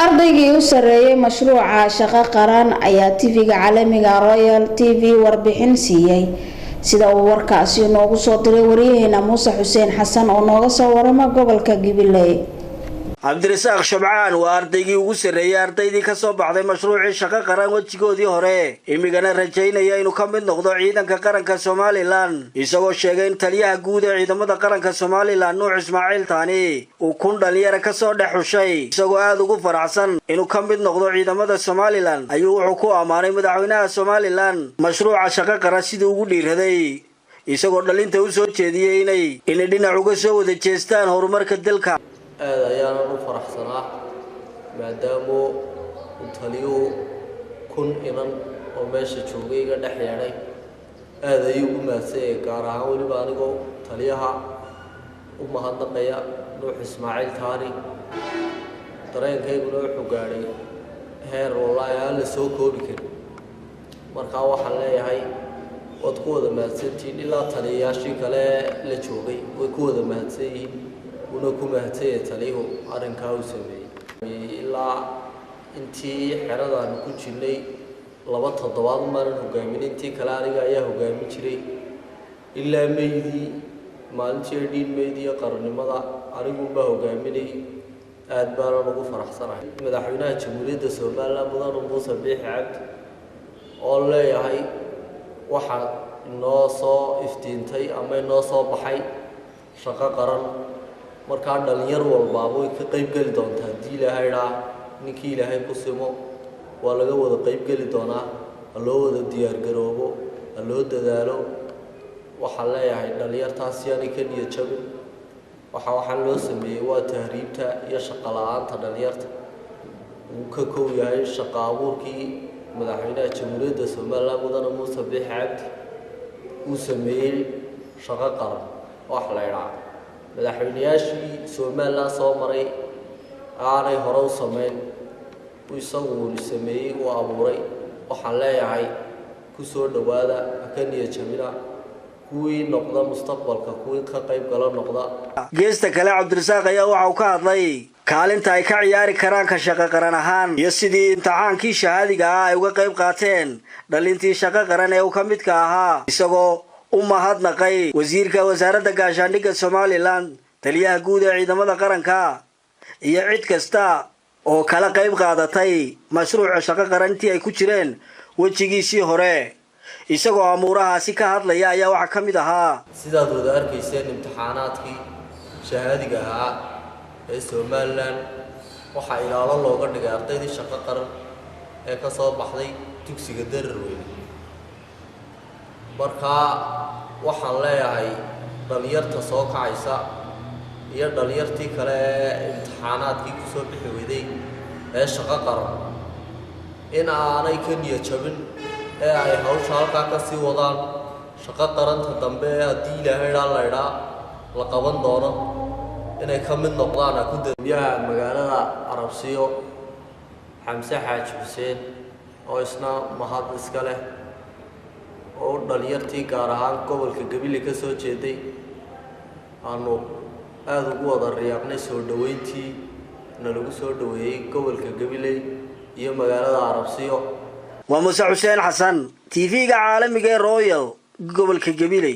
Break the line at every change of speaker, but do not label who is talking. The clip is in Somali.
ardaygii u sareeyay mashruuca shaqo qaran ayaa TV-ga caalamiga Royal TV warbixin siiyay sida uu warkaasi noogu soo diray wariyaheena Muuse Xuseen Xasan oo nooga soo warama gobolka Gibiley.
Cabdirasaaq Shabcaan waa ardaygii ugu sareeyay ardaydii ka soo baxday mashruucii shaqo qaran wajigoodii hore imigana rajaynaya inuu ka mid noqdo ciidanka qaranka Somaliland isagoo sheegay in taliyaha guud ee ciidamada qaranka Somaliland Nuux Ismaaciil Taani uu kun dhalinyaro ka soo dhaxushay isagoo aad ugu faraxsan inuu ka mid noqdo ciidamada Somaliland ayuu wuxuu ku amaanay madaxweynaha Somaliland mashruuca shaqo qaran sidii ugu dhiiraday isagoo dhalinta u soo jeediyay inay dhinac uga soo wada jeestaan horumarka dalka
ayaan u faraxsanaa maadaama uu taliyo kun inan oo meesha joogay iga dhex yeedhay aad ayuu u mahadsanyahay gaar ahaan weliba anigoo taliyaha u mahadnaqaya Nuux Ismaaciil Taani dareenkayguna wuxuu gaadhay heer wallaahi aan la soo koobi karin markaa waxaan leeyahay waad ku wada mahadsantihiin ilaa taliyayaashii kale la joogay way ku wada mahadsan yihiin una ku mahadsanyahay taliyahu arrinkaa uu sameeyey ilaa intii xeradaan ku jirnay 2 toddobaad maanan hogaamin intii kale aniga ayaa hogaamin jiray ilaa meydii maalintii dhiin meydii qarannimada anigu baa hogaaminay aad baan ugu faraxsanahay madaxweynaha jamhuuriyadda Soomaaliland Mudane Muuse Biixi Cabdi oo leeyahay waxa noo soo iftiintay ama noo soo baxay shaqo qaran markaa dhalinyar walba way ka qayb gali doontaa hadii Ilaahay ninkii Ilaahay ku simo waa laga wada qayb gali doonaa loo wada diyaar garoobo loo dadaalo waxa leeyahay dhalinyartaas yani ka niyad jabin waxa loo sameeyay waa tahriibta iyo shaqo la'aanta dhalinyarta uu ka koob yahay shaqo abuurkii madaxweynaha jamhuuriyadda Soomaaliland Mudane Muuse Biixi Cabdi uu sameeyay shaqo qaran wax la yiraahdo madaxweynayaashii Soomaaliland soo maray aanay hore u sameyn isagu sameeyay oo abuuray waxaan leeyahay ku soo dhawaada kaniya jamila kuwii noqda mustaqbalka kuwii ka qayb gala noqda
geesta kale Cabdirasaaq ayaa waxa uu ka hadlay kaalinta ay ka ciyaari karaan ka shaqo qaran ahaan iyo sidii imtixaankii shahaadiga ay uga qayb qaateen dhalintii shaqo qaran ee uu ka midka ahaa isagoo umahadnaqay wasiirka wasaaradda gaashaandhigga Somaliland taliyaha guud ee ciidamada qaranka iyo cid kasta oo kala qayb qaadatay mashruuca shaqo qarantii ay ku jireen wajigiisii hore isagoo amuurahaasi ka hadlaya ayaa waxa kamid ahaa
sidaad wada arkayseen imtixaanaadkii shahaadiga ahaa ee Somaliland waxa ilaalo looga dhigay ardaydii shaqo qaran ee ka soo baxday dugsiga Dareerweyne markaa waxaan leeyahay dhalinyarta soo kacaysa iyo dhalinyartii kale imtixaanaadkii ku soo bixi weyday ee shaqo qaran in aanay ka niyad jabin ee ay hawsha halkaa ka sii wadaan shaqo qaranta dambe haddii Ilaahay la qaban doono inay ka mid noqdaan ku dambiyaha magaalada Arabsiyo Xamse Xaaji Xuseen oo isna mahad iska leh oo dhalinyartii gaar ahaan gobolka Gibiley ka soo jeeday aanu aad ugu wada riyaaqnay soo dhaweyntii lagu soo dhaweeyay gobolka Gibiley iyo magaalada Arabsiyo
waa Muuse Xuseen Xasan TV-ga caalamiga Royal gobolka Gibiley.